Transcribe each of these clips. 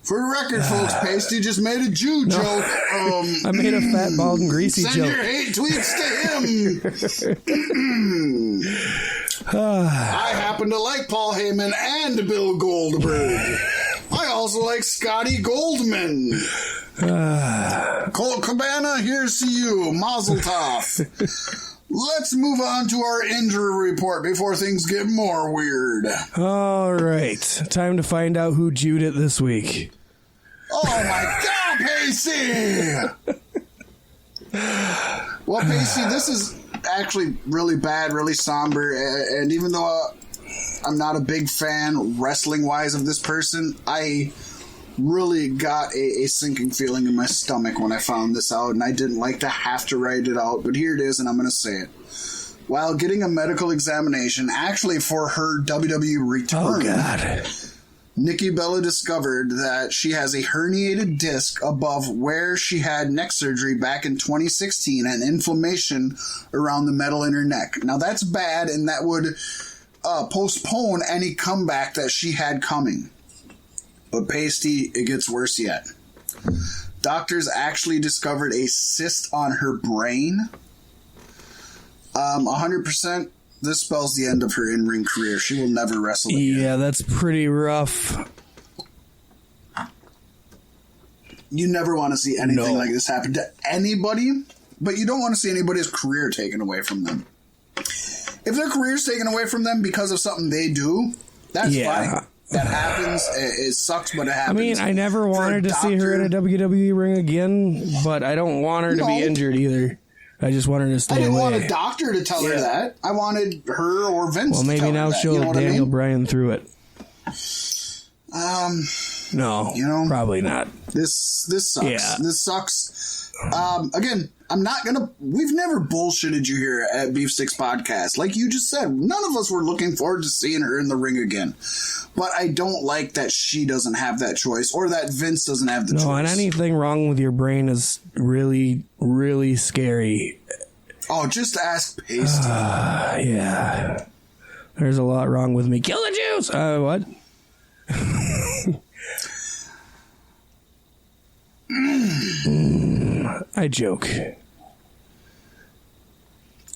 For the record, folks, Paystee just made a Jew joke. I made a fat, bald, and greasy send joke. Send your hate tweets to him. I happen to like Paul Heyman and Bill Goldberg. I also like Scotty Goldman. Colt Cabana, here's to you. Mazel tov. Let's move on to our injury report before things get more weird. All right. Time to find out who Jewed it this week. Oh, my God, Paystee! Well, Paystee, this is actually really bad, really somber, and even though I'm not a big fan wrestling-wise of this person, I really got a sinking feeling in my stomach when I found this out, and I didn't like to have to write it out, but here it is, and I'm going to say it. While getting a medical examination, actually for her WWE return, Nikki Bella discovered that she has a herniated disc above where she had neck surgery back in 2016 and inflammation around the metal in her neck. Now, that's bad, and that would postpone any comeback that she had coming. But Paystee, it gets worse yet. Doctors actually discovered a cyst on her brain. 100%, this spells the end of her in-ring career. She will never wrestle again. Yeah, that's pretty rough. You never want to see anything like this happen to anybody, but you don't want to see anybody's career taken away from them. If their career's taken away from them because of something they do, that's fine. That happens. It sucks, but it happens. I mean, I never wanted to see her in a WWE ring again, but I don't want her to be injured either. I just want her to stay away. I didn't want a doctor to tell her that. I wanted her or Vince to tell her that. Well, maybe now she'll Daniel Bryan through it. No, probably not. This sucks. Yeah. This sucks. Again, we've never bullshitted you here at Beef Sticks Podcast. Like you just said, none of us were looking forward to seeing her in the ring again. But I don't like that she doesn't have that choice or that Vince doesn't have the choice. No, and anything wrong with your brain is really, really scary. Oh, just ask Paystee. Yeah. There's a lot wrong with me. Kill the Jews! What? I joke.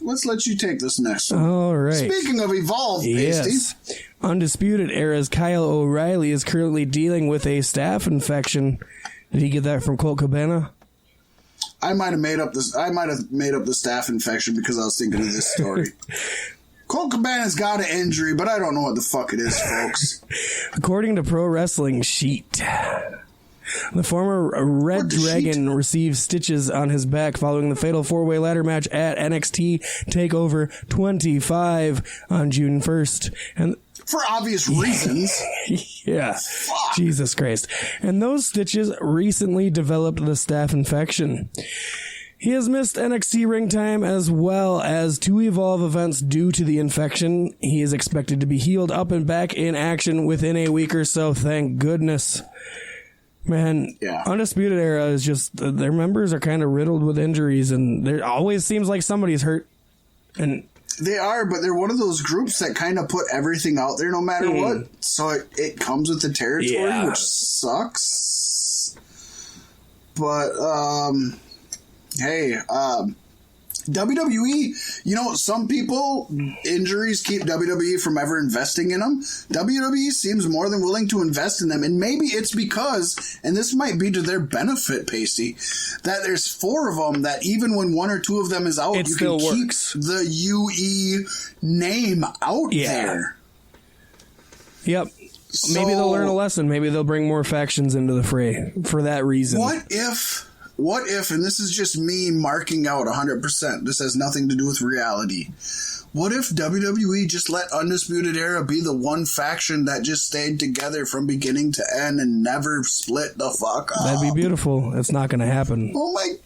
Let's let you take this next one. All right. Speaking of Evolve, yes. Paystee. Undisputed Era's Kyle O'Reilly is currently dealing with a staph infection. Did he get that from Colt Cabana? I might have made up the staph infection because I was thinking of this story. Colt Cabana's got an injury, but I don't know what the fuck it is, folks. According to Pro Wrestling Sheet, the former Red Dragon received stitches on his back following the fatal four-way ladder match at NXT TakeOver 25 on June 1st. And for obvious reasons. Yeah. Fuck. Jesus Christ. And those stitches recently developed the staph infection. He has missed NXT ring time as well as 2 Evolve events due to the infection. He is expected to be healed up and back in action within a week or so. Thank goodness. Man, Undisputed Era is just, their members are kind of riddled with injuries, and there always seems like somebody's hurt. And they are, but they're one of those groups that kind of put everything out there no matter what. So it comes with the territory, which sucks. But, hey, WWE, some people, injuries keep WWE from ever investing in them. WWE seems more than willing to invest in them, and maybe it's because, and this might be to their benefit, Paystee, that there's 4 of them that even when 1 or 2 of them is out, you can keep the UE name out there. Yep. So, maybe they'll learn a lesson. Maybe they'll bring more factions into the fray for that reason. What if, and this is just me marking out 100%, this has nothing to do with reality. What if WWE just let Undisputed Era be the one faction that just stayed together from beginning to end and never split the fuck up? That'd be beautiful. It's not going to happen. Oh my God.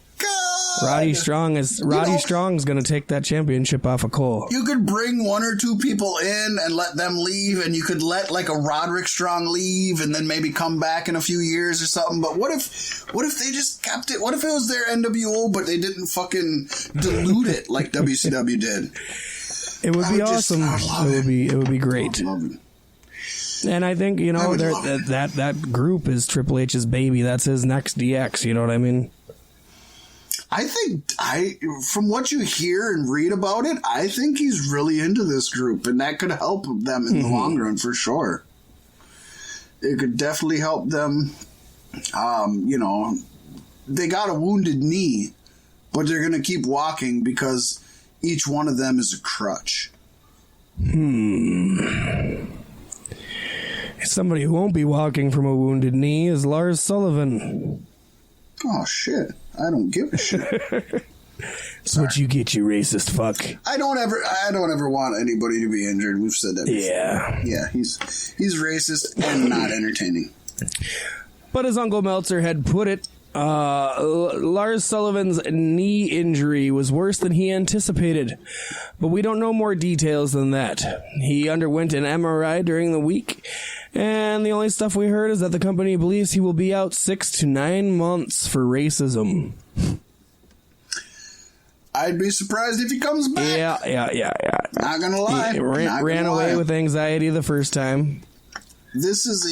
Roddy Strong's going to take that championship off of Cole. You could bring 1 or 2 people in and let them leave, and you could let like a Roderick Strong leave and then maybe come back in a few years or something. But what if they just kept it? What if it was their NWO, but they didn't fucking dilute it like WCW did? It would be awesome. It would be great. Now And I think, you know, that group is Triple H's baby. That's his next DX. You know what I mean? I think from what you hear and read about it, I think he's really into this group, and that could help them in the long run for sure. It could definitely help them. You know, they got a wounded knee, but they're going to keep walking because each one of them is a crutch. Somebody who won't be walking from a wounded knee is Lars Sullivan. Oh, shit. I don't give a shit. That's what you get, you racist fuck. I don't ever want anybody to be injured. We've said that before. Yeah, he's racist and not entertaining. But as Uncle Meltzer had put it, Lars Sullivan's knee injury was worse than he anticipated, but we don't know more details than that. He underwent an MRI during the week, and the only stuff we heard is that the company believes he will be out 6 to 9 months for racism. I'd be surprised if he comes back. Yeah. Not gonna lie. He ran away with anxiety the first time. This is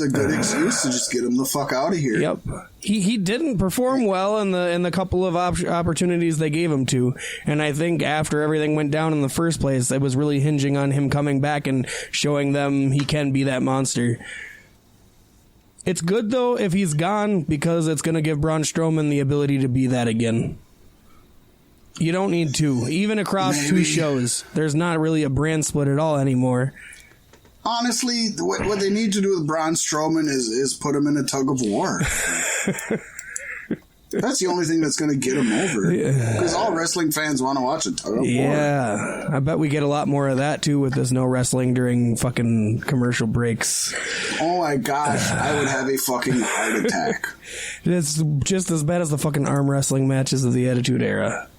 a good excuse to just get him the fuck out of here. Yep. He didn't perform well in the couple of opportunities they gave him to, and I think after everything went down in the first place, it was really hinging on him coming back and showing them he can be that monster. It's good though if he's gone, because it's going to give Braun Strowman the ability to be that again. You don't need to, even across two shows. There's not really a brand split at all anymore. Honestly, what they need to do with Braun Strowman is put him in a tug of war. That's the only thing that's going to get him over. Because all wrestling fans want to watch a tug of war. Yeah, I bet we get a lot more of that, too, with this no wrestling during fucking commercial breaks. Oh my gosh, I would have a fucking heart attack. It's just as bad as the fucking arm wrestling matches of the Attitude Era.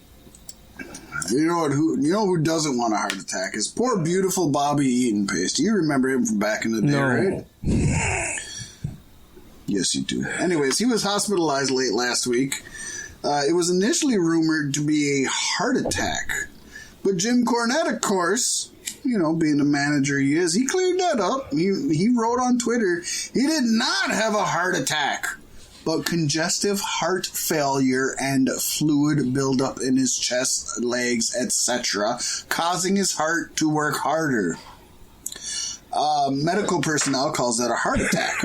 You know who doesn't want a heart attack is poor beautiful Bobby Eaton Paste. You remember him from back in the day, right? Yes, you do. Anyways, he was hospitalized late last week. It was initially rumored to be a heart attack, but Jim Cornette, of course, you know, being the manager he is, he cleared that up. He wrote on Twitter he did not have a heart attack, but congestive heart failure and fluid buildup in his chest, legs, etc., causing his heart to work harder. Medical personnel calls that a heart attack.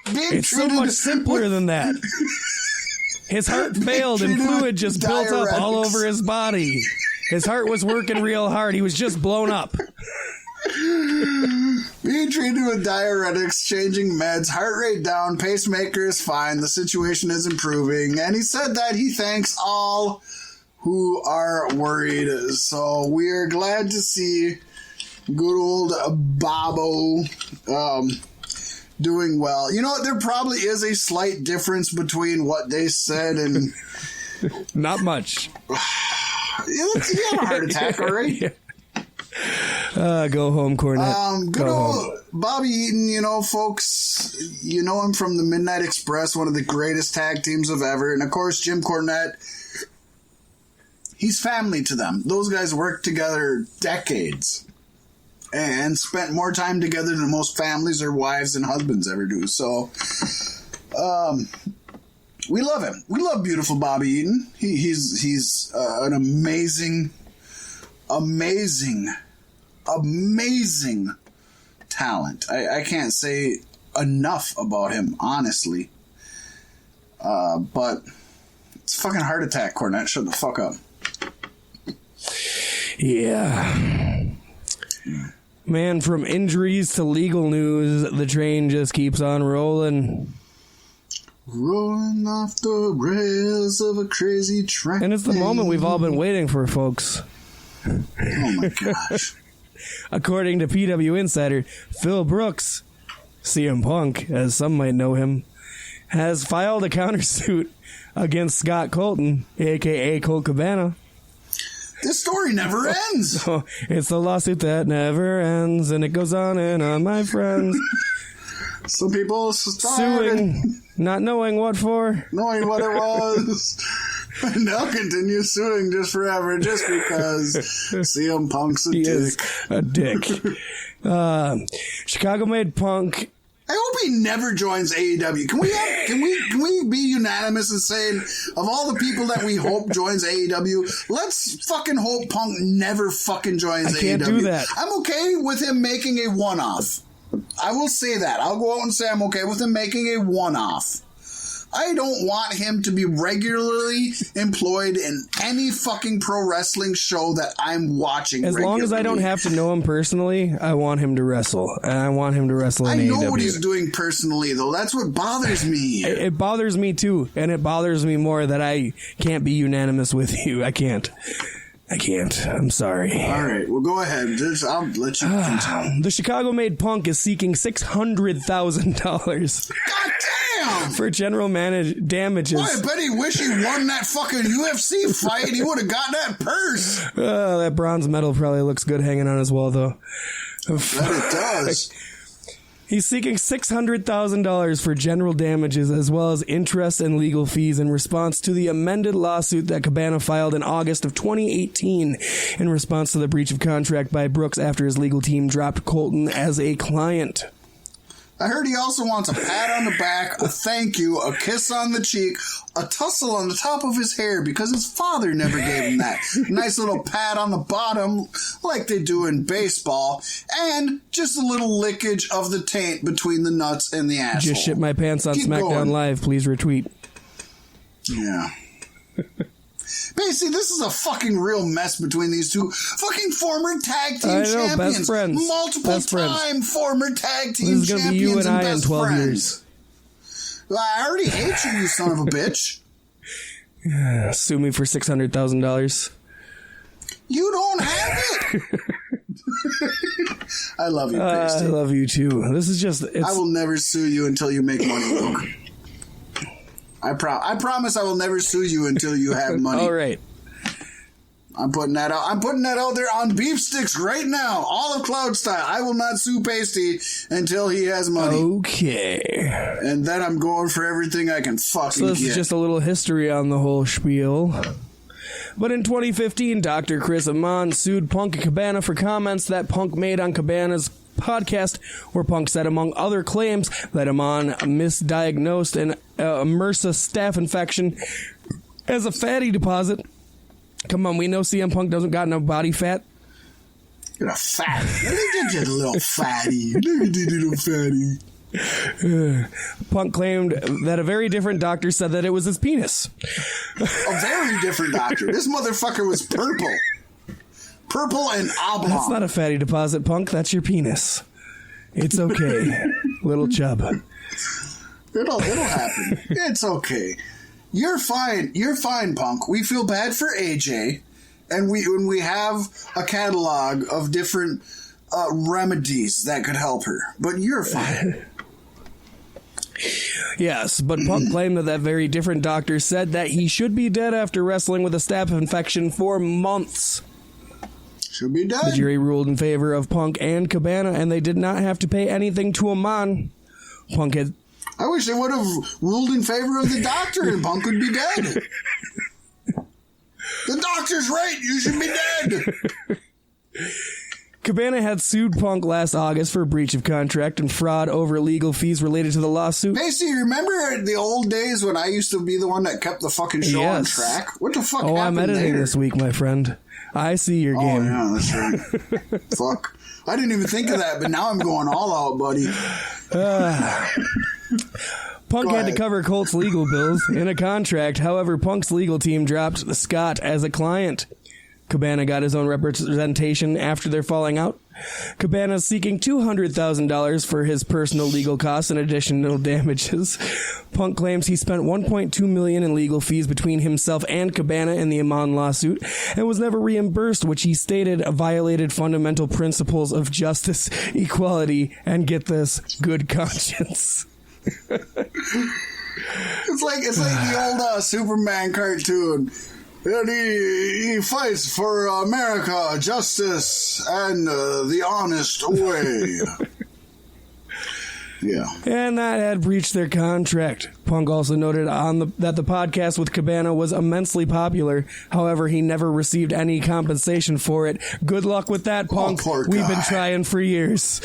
It's so much simpler than that. His heart failed and fluid just built up all over his body. His heart was working real hard. He was just blown up. Being treated with diuretics, changing meds, heart rate down, pacemaker is fine, the situation is improving, and he said that he thanks all who are worried. So we are glad to see good old Bobo doing well. You know what? There probably is a slight difference between what they said and... Not much. You had a heart attack, all right? Yeah. Go home, Cornette. Good old Bobby Eaton, you know, folks, you know him from the Midnight Express, one of the greatest tag teams of ever. And, of course, Jim Cornette, he's family to them. Those guys worked together decades and spent more time together than most families or wives and husbands ever do. So, we love him. We love beautiful Bobby Eaton. He's an amazing talent. I can't say enough about him, honestly. But it's a fucking heart attack, Cornette. Shut the fuck up. Yeah. Man, from injuries to legal news, the train just keeps on rolling. Rolling off the rails of a crazy train. And it's the moment we've all been waiting for, folks. Oh my gosh. According to PW Insider, Phil Brooks, CM Punk, as some might know him, has filed a countersuit against Scott Colton, a.k.a. Colt Cabana. This story never ends. So it's the lawsuit that never ends, and it goes on, my friends. Some people started suing, not knowing what for. Knowing what it was. And they'll continue suing just forever just because CM Punk's a dick. Chicago-made Punk. I hope he never joins AEW. Can we be unanimous in saying, of all the people that we hope joins AEW, let's fucking hope Punk never fucking joins AEW. I can't do that. I'm okay with him making a one-off. I will say that. I'll go out and say I'm okay with him making a one-off. I don't want him to be regularly employed in any fucking pro wrestling show that I'm watching. As long as I don't have to know him personally, I want him to wrestle. And I want him to wrestle in AEW. I know what he's doing personally, though. That's what bothers me. It bothers me, too. And it bothers me more that I can't be unanimous with you. I can't. I'm sorry. All right. Well, go ahead. I'll let you continue. The Chicago-made Punk is seeking $600,000. God damn! For general damages. Boy, I bet he wish he won that fucking UFC fight. He would have got that purse. That bronze medal probably looks good hanging on his wall, though. That it does. He's seeking $600,000 for general damages as well as interest and legal fees in response to the amended lawsuit that Cabana filed in August of 2018 in response to the breach of contract by Brooks after his legal team dropped Colton as a client. I heard he also wants a pat on the back, a thank you, a kiss on the cheek, a tussle on the top of his hair because his father never gave him that. Nice little pat on the bottom like they do in baseball, and just a little lickage of the taint between the nuts and the asshole. Just shit my pants on Smackdown Live. Please retweet. Yeah. Basically, this is a fucking real mess between these two fucking former tag team champions. Best friends. Multiple-time former tag team champions. This is going to be you and I in 12 years. Well, I already hate you, you son of a bitch. Sue me for $600,000. You don't have it. I love you, Paystee. I love you, too. This is just... I will never sue you until you make money, Luke. I promise I will never sue you until you have money. All right. I'm putting that out. I'm putting that out there on beef sticks right now. All of Cloud style. I will not sue Paystee until he has money. Okay. And then I'm going for everything I can fucking get. So this is just a little history on the whole spiel. But in 2015, Dr. Chris Amon sued Punk and Cabana for comments that Punk made on Cabana's podcast, where Punk said, among other claims, that Amon misdiagnosed an MRSA staph infection as a fatty deposit. Come on, we know CM Punk doesn't got no body fat. You're a fatty. Look at you, little fatty. Look at you, little fatty. Punk claimed that a very different doctor said that it was his penis. A very different doctor. This motherfucker was purple. Purple and oblong. That's not a fatty deposit, Punk. That's your penis. It's okay, little chub. It'll happen. It's okay. You're fine. You're fine, Punk. We feel bad for AJ, and we have a catalog of different remedies that could help her. But you're fine. Yes, but Punk claimed that very different doctor said that he should be dead after wrestling with a staph infection for months. Should be dead. The jury ruled in favor of Punk and Cabana, and they did not have to pay anything to Amon. Punk had... I wish they would have ruled in favor of the doctor and Punk would be dead. The doctor's right. You should be dead. Cabana had sued Punk last August for breach of contract and fraud over legal fees related to the lawsuit. Paystee, remember the old days when I used to be the one that kept the fucking show on track? What the fuck happened I'm editing there? This week, my friend. I see your game. Oh, yeah, that's right. Fuck. I didn't even think of that, but now I'm going all out, buddy. Punk had to cover Colt's legal bills in a contract. However, Punk's legal team dropped Scott as a client. Cabana got his own representation after their falling out. Cabana is seeking $200,000 for his personal legal costs and additional damages. Punk claims he spent $1.2 million in legal fees between himself and Cabana in the Amon lawsuit and was never reimbursed, which he stated violated fundamental principles of justice, equality, and, get this, good conscience. It's like the old Superman cartoon. And he fights for America, justice, and the honest way. Yeah. And that had breached their contract. Punk also noted that the podcast with Cabana was immensely popular. However, he never received any compensation for it. Good luck with that, Punk. Poor guy. We've been trying for years.